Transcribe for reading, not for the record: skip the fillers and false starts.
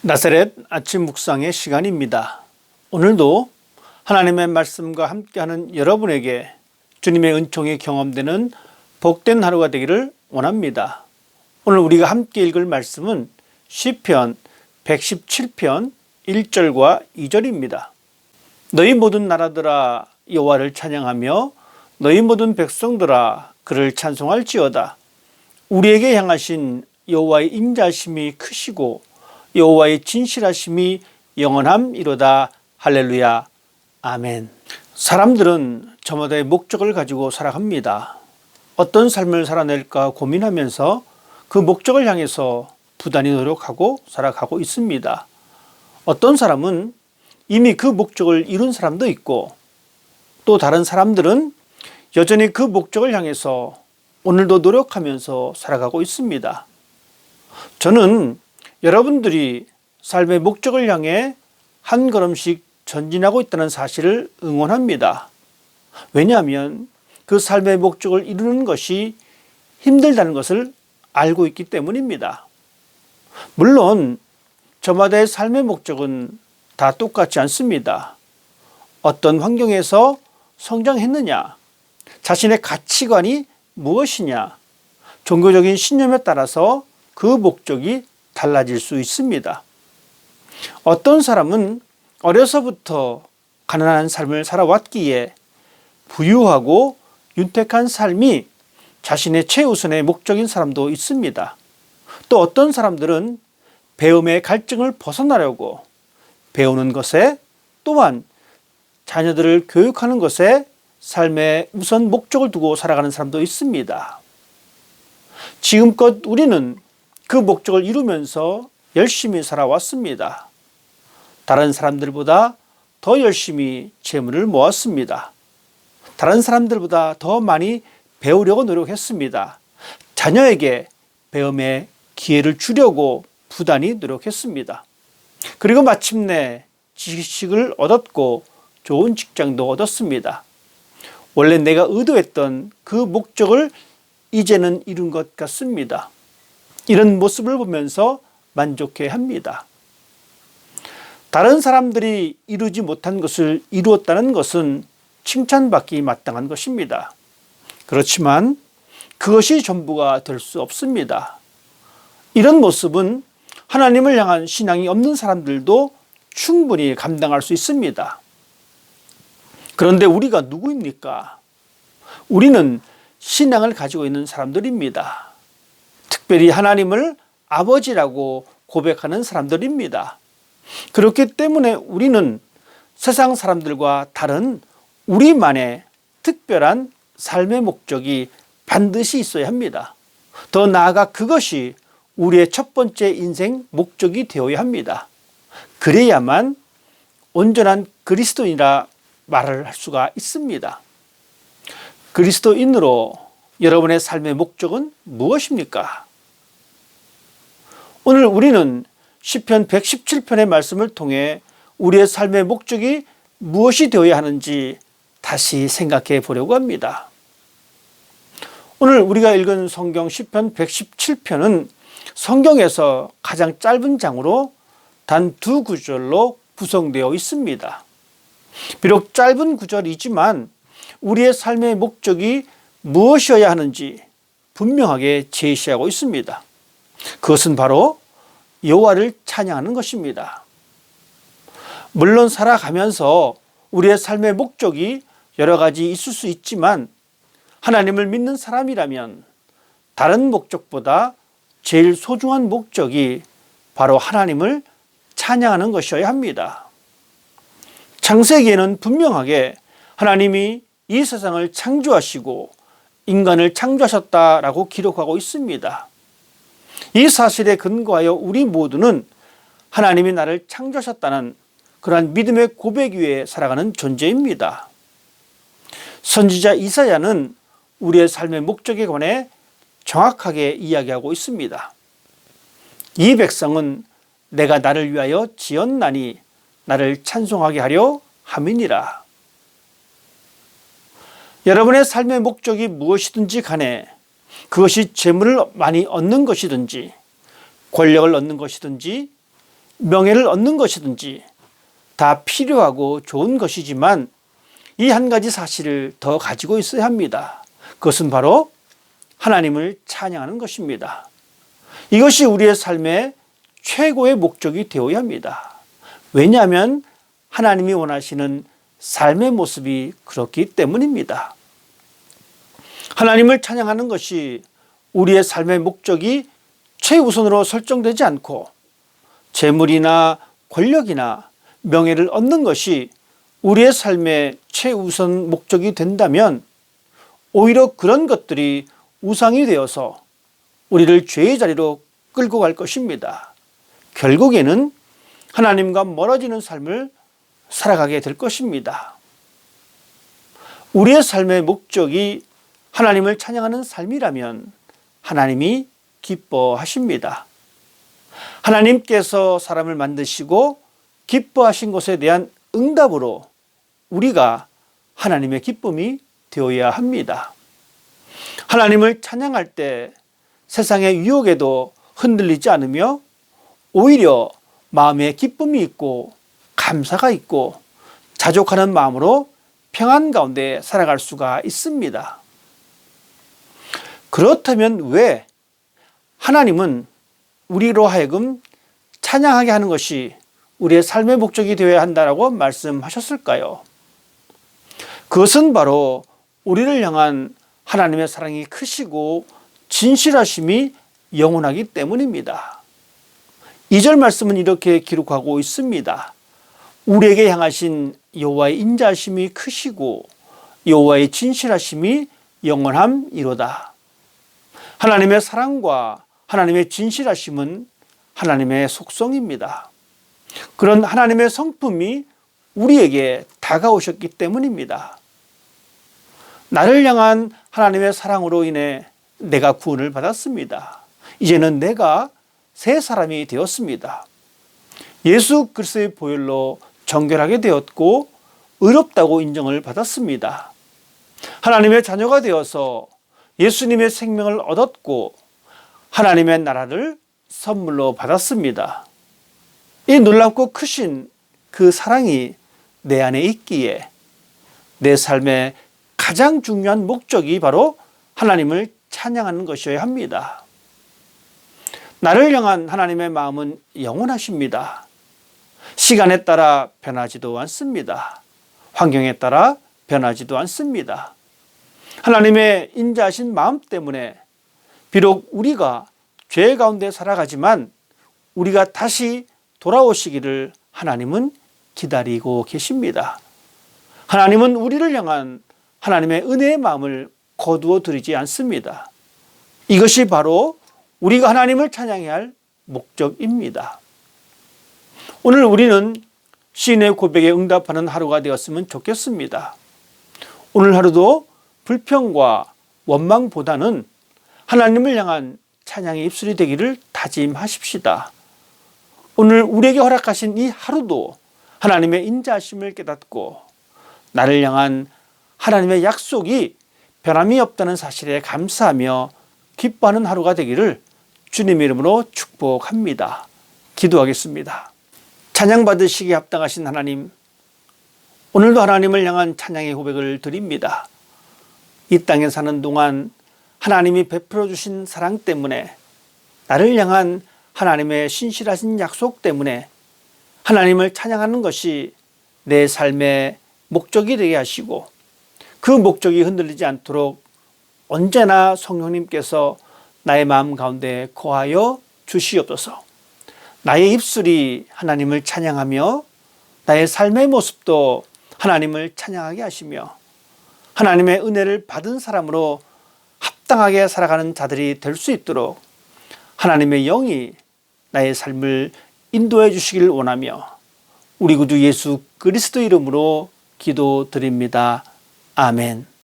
나사렛 아침 묵상의 시간입니다. 오늘도 하나님의 말씀과 함께하는 여러분에게 주님의 은총이 경험되는 복된 하루가 되기를 원합니다. 오늘 우리가 함께 읽을 말씀은 시편 117편 1절과 2절입니다. 너희 모든 나라들아 여호와를 찬양하며 너희 모든 백성들아 그를 찬송할지어다. 우리에게 향하신 여호와의 인자심이 크시고 여호와의 진실하심이 영원함이로다. 할렐루야. 아멘. 사람들은 저마다의 목적을 가지고 살아갑니다. 어떤 삶을 살아낼까 고민하면서 그 목적을 향해서 부단히 노력하고 살아가고 있습니다. 어떤 사람은 이미 그 목적을 이룬 사람도 있고, 또 다른 사람들은 여전히 그 목적을 향해서 오늘도 노력하면서 살아가고 있습니다. 저는 여러분들이 삶의 목적을 향해 한 걸음씩 전진하고 있다는 사실을 응원합니다. 왜냐하면 그 삶의 목적을 이루는 것이 힘들다는 것을 알고 있기 때문입니다. 물론 저마다의 삶의 목적은 다 똑같지 않습니다. 어떤 환경에서 성장했느냐, 자신의 가치관이 무엇이냐, 종교적인 신념에 따라서 그 목적이 달라질 수 있습니다. 어떤 사람은 어려서부터 가난한 삶을 살아왔기에 부유하고 윤택한 삶이 자신의 최우선의 목적인 사람도 있습니다. 또 어떤 사람들은 배움의 갈증을 벗어나려고 배우는 것에, 또한 자녀들을 교육하는 것에 삶의 우선 목적을 두고 살아가는 사람도 있습니다. 지금껏 우리는 그 목적을 이루면서 열심히 살아왔습니다. 다른 사람들보다 더 열심히 재물을 모았습니다. 다른 사람들보다 더 많이 배우려고 노력했습니다. 자녀에게 배움의 기회를 주려고 부단히 노력했습니다. 그리고 마침내 지식을 얻었고 좋은 직장도 얻었습니다. 원래 내가 의도했던 그 목적을 이제는 이룬 것 같습니다. 이런 모습을 보면서 만족해 합니다. 다른 사람들이 이루지 못한 것을 이루었다는 것은 칭찬받기 마땅한 것입니다. 그렇지만 그것이 전부가 될 수 없습니다. 이런 모습은 하나님을 향한 신앙이 없는 사람들도 충분히 감당할 수 있습니다. 그런데 우리가 누구입니까? 우리는 신앙을 가지고 있는 사람들입니다. 특별히 하나님을 아버지라고 고백하는 사람들입니다. 그렇기 때문에 우리는 세상 사람들과 다른 우리만의 특별한 삶의 목적이 반드시 있어야 합니다. 더 나아가 그것이 우리의 첫 번째 인생 목적이 되어야 합니다. 그래야만 온전한 그리스도인이라 말을 할 수가 있습니다. 그리스도인으로 여러분의 삶의 목적은 무엇입니까? 오늘 우리는 시편 117편의 말씀을 통해 우리의 삶의 목적이 무엇이 되어야 하는지 다시 생각해 보려고 합니다. 오늘 우리가 읽은 성경 시편 117편은 성경에서 가장 짧은 장으로 단 2구절로 구성되어 있습니다. 비록 짧은 구절이지만 우리의 삶의 목적이 무엇이어야 하는지 분명하게 제시하고 있습니다. 그것은 바로 여호와를 찬양하는 것입니다. 물론 살아가면서 우리의 삶의 목적이 여러 가지 있을 수 있지만 하나님을 믿는 사람이라면 다른 목적보다 제일 소중한 목적이 바로 하나님을 찬양하는 것이어야 합니다. 창세기에는 분명하게 하나님이 이 세상을 창조하시고 인간을 창조하셨다라고 기록하고 있습니다. 이 사실에 근거하여 우리 모두는 하나님이 나를 창조하셨다는 그러한 믿음의 고백 위에 살아가는 존재입니다. 선지자 이사야는 우리의 삶의 목적에 관해 정확하게 이야기하고 있습니다. 이 백성은 내가 나를 위하여 지었나니 나를 찬송하게 하려 함이니라. 여러분의 삶의 목적이 무엇이든지 간에 그것이 재물을 많이 얻는 것이든지 권력을 얻는 것이든지 명예를 얻는 것이든지 다 필요하고 좋은 것이지만 이 한 가지 사실을 더 가지고 있어야 합니다. 그것은 바로 하나님을 찬양하는 것입니다. 이것이 우리의 삶의 최고의 목적이 되어야 합니다. 왜냐하면 하나님이 원하시는 삶의 모습이 그렇기 때문입니다. 하나님을 찬양하는 것이 우리의 삶의 목적이 최우선으로 설정되지 않고 재물이나 권력이나 명예를 얻는 것이 우리의 삶의 최우선 목적이 된다면 오히려 그런 것들이 우상이 되어서 우리를 죄의 자리로 끌고 갈 것입니다. 결국에는 하나님과 멀어지는 삶을 살아가게 될 것입니다. 우리의 삶의 목적이 하나님을 찬양하는 삶이라면 하나님이 기뻐하십니다. 하나님께서 사람을 만드시고 기뻐하신 것에 대한 응답으로 우리가 하나님의 기쁨이 되어야 합니다. 하나님을 찬양할 때 세상의 유혹에도 흔들리지 않으며 오히려 마음에 기쁨이 있고 감사가 있고 자족하는 마음으로 평안 가운데 살아갈 수가 있습니다. 그렇다면 왜 하나님은 우리로 하여금 찬양하게 하는 것이 우리의 삶의 목적이 되어야 한다고 말씀하셨을까요? 그것은 바로 우리를 향한 하나님의 사랑이 크시고 진실하심이 영원하기 때문입니다. 2절 말씀은 이렇게 기록하고 있습니다. 우리에게 향하신 여호와의 인자하심이 크시고 여호와의 진실하심이 영원함이로다. 하나님의 사랑과 하나님의 진실하심은 하나님의 속성입니다. 그런 하나님의 성품이 우리에게 다가오셨기 때문입니다. 나를 향한 하나님의 사랑으로 인해 내가 구원을 받았습니다. 이제는 내가 새 사람이 되었습니다. 예수 그리스도의 보혈로 정결하게 되었고 의롭다고 인정을 받았습니다. 하나님의 자녀가 되어서 예수님의 생명을 얻었고 하나님의 나라를 선물로 받았습니다. 이 놀랍고 크신 그 사랑이 내 안에 있기에 내 삶의 가장 중요한 목적이 바로 하나님을 찬양하는 것이어야 합니다. 나를 향한 하나님의 마음은 영원하십니다. 시간에 따라 변하지도 않습니다. 환경에 따라 변하지도 않습니다. 하나님의 인자하신 마음 때문에 비록 우리가 죄 가운데 살아가지만 우리가 다시 돌아오시기를 하나님은 기다리고 계십니다. 하나님은 우리를 향한 하나님의 은혜의 마음을 거두어 드리지 않습니다. 이것이 바로 우리가 하나님을 찬양해야 할 목적입니다. 오늘 우리는 시인의 고백에 응답하는 하루가 되었으면 좋겠습니다. 오늘 하루도 불평과 원망보다는 하나님을 향한 찬양의 입술이 되기를 다짐하십시다. 오늘 우리에게 허락하신 이 하루도 하나님의 인자하심을 깨닫고 나를 향한 하나님의 약속이 변함이 없다는 사실에 감사하며 기뻐하는 하루가 되기를 주님의 이름으로 축복합니다. 기도하겠습니다. 찬양 받으시기에 합당하신 하나님, 오늘도 하나님을 향한 찬양의 고백을 드립니다. 이 땅에 사는 동안 하나님이 베풀어 주신 사랑 때문에, 나를 향한 하나님의 신실하신 약속 때문에 하나님을 찬양하는 것이 내 삶의 목적이 되게 하시고 그 목적이 흔들리지 않도록 언제나 성령님께서 나의 마음 가운데 거하여 주시옵소서. 나의 입술이 하나님을 찬양하며 나의 삶의 모습도 하나님을 찬양하게 하시며 하나님의 은혜를 받은 사람으로 합당하게 살아가는 자들이 될 수 있도록 하나님의 영이 나의 삶을 인도해 주시기를 원하며 우리 구주 예수 그리스도 이름으로 기도드립니다. 아멘.